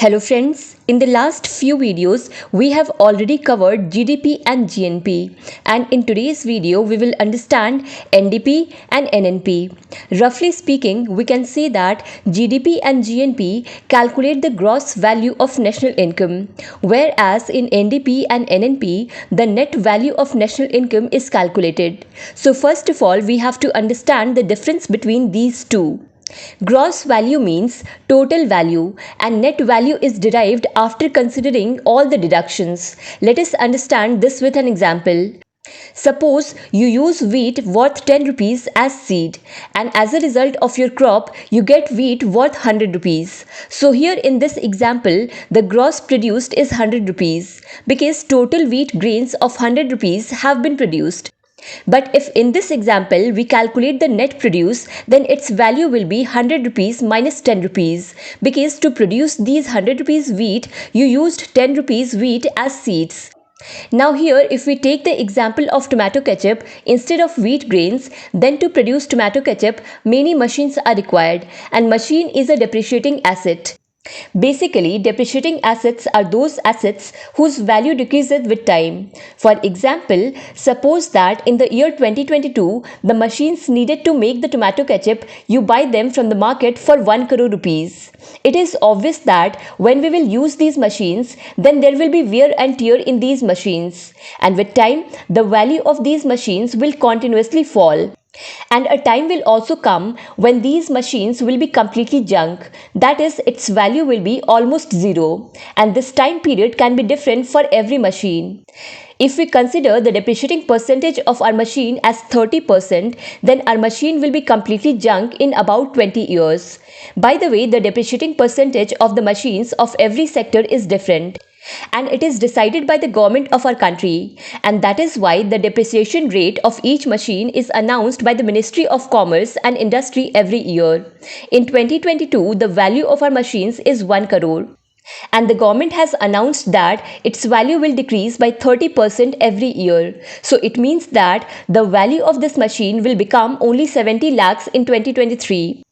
Hello friends, in the last few videos we have already covered GDP and GNP, and in today's video we will understand NDP and NNP. Roughly speaking, we can say that GDP and GNP calculate the gross value of national income, whereas in NDP and NNP the net value of national income is calculated. So first of all we have to understand the difference between these two. Gross value means total value and net value is derived after considering all the deductions. Let us understand this with an example. Suppose you use wheat worth 10 rupees as seed, and as a result of your crop you get wheat worth 100 rupees. So here in this example the gross produced is 100 rupees because total wheat grains of 100 rupees have been produced. But if in this example we calculate the net produce, then its value will be 100 rupees minus 10 rupees, because to produce these 100 rupees wheat you used 10 rupees wheat as seeds. Now here if we take the example of tomato ketchup, instead of wheat grains, then to produce tomato ketchup many machines are required, and machine is a depreciating asset. Basically, depreciating assets are those assets whose value decreases with time. For example, suppose that in the year 2022, the machines needed to make the tomato ketchup, you buy them from the market for 1 crore rupees. It is obvious that when we will use these machines, then there will be wear and tear in these machines. And with time, the value of these machines will continuously fall. And a time will also come when these machines will be completely junk, that is, its value will be almost zero, and this time period can be different for every machine. If we consider the depreciating percentage of our machine as 30%, then our machine will be completely junk in about 20 years. By the way, the depreciating percentage of the machines of every sector is different, and it is decided by the government of our country, and that is why the depreciation rate of each machine is announced by the Ministry of Commerce and Industry every year. In 2022, the value of our machines is 1 crore. And the government has announced that its value will decrease by 30% every year. So it means that the value of this machine will become only 70 lakhs in 2023.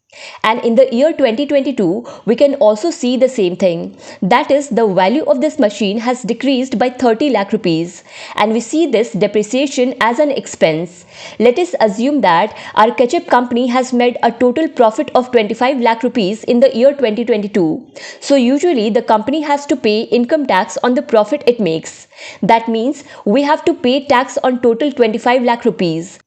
And in the year 2022, we can also see the same thing. That is, the value of this machine has decreased by 30 lakh rupees. And we see this depreciation as an expense. Let us assume that our ketchup company has made a total profit of 25 lakh rupees in the year 2022. So usually the company has to pay income tax on the profit it makes. That means we have to pay tax on total 25 lakh rupees.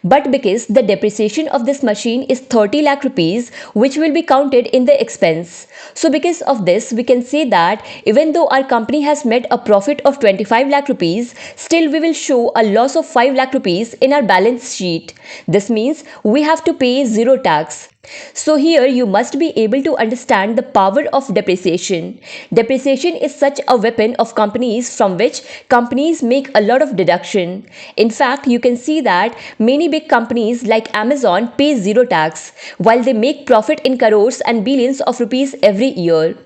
But because the depreciation of this machine is 30 lakh rupees, which will be counted in the expense. So because of this, we can say that even though our company has made a profit of 25 lakh rupees, still we will show a loss of 5 lakh rupees in our balance sheet. This means we have to pay zero tax. So here you must be able to understand the power of depreciation. Depreciation is such a weapon of companies from which companies make a lot of deduction. In fact, you can see that many big companies like Amazon pay zero tax, while they make profit in crores and billions of rupees every year.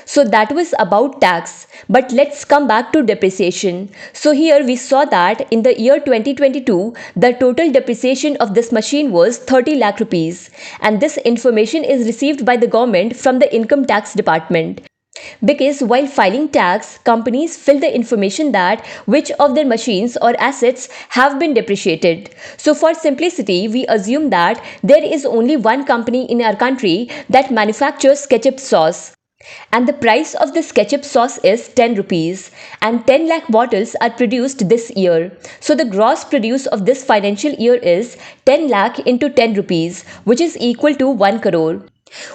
So that was about tax. But let's come back to depreciation. So here we saw that in the year 2022, the total depreciation of this machine was 30 lakh rupees. And this information is received by the government from the income tax department. Because while filing tax, companies fill the information that which of their machines or assets have been depreciated. So for simplicity, we assume that there is only one company in our country that manufactures ketchup sauce. And the price of this ketchup sauce is 10 rupees, and 10 lakh bottles are produced this year. So the gross produce of this financial year is 10 lakh into 10 rupees, which is equal to 1 crore,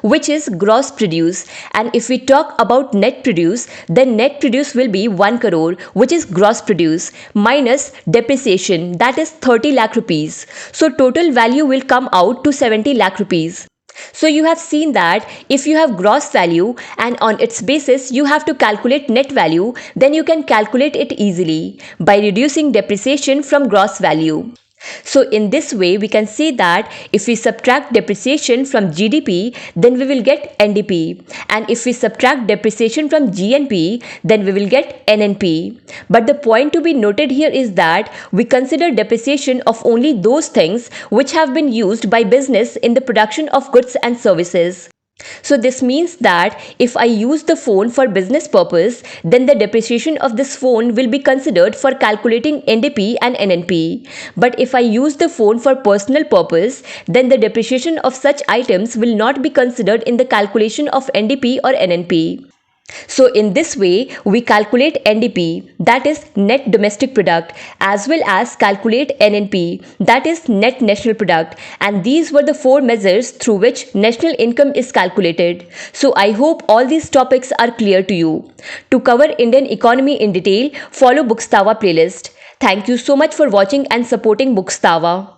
which is gross produce. And if we talk about net produce, then net produce will be 1 crore, which is gross produce, minus depreciation, that is 30 lakh rupees. So total value will come out to 70 lakh rupees. So you have seen that if you have gross value and on its basis you have to calculate net value, then you can calculate it easily by reducing depreciation from gross value. So in this way we can say that if we subtract depreciation from GDP, then we will get NDP, and if we subtract depreciation from GNP, then we will get NNP. But the point to be noted here is that we consider depreciation of only those things which have been used by business in the production of goods and services. So this means that if I use the phone for business purpose, then the depreciation of this phone will be considered for calculating NDP and NNP. But if I use the phone for personal purpose, then the depreciation of such items will not be considered in the calculation of NDP or NNP. So in this way, we calculate NDP, that is net domestic product, as well as calculate NNP, that is net national product, and these were the four measures through which national income is calculated. So I hope all these topics are clear to you. To cover Indian economy in detail, follow Bookstawa playlist. Thank you so much for watching and supporting Bookstawa.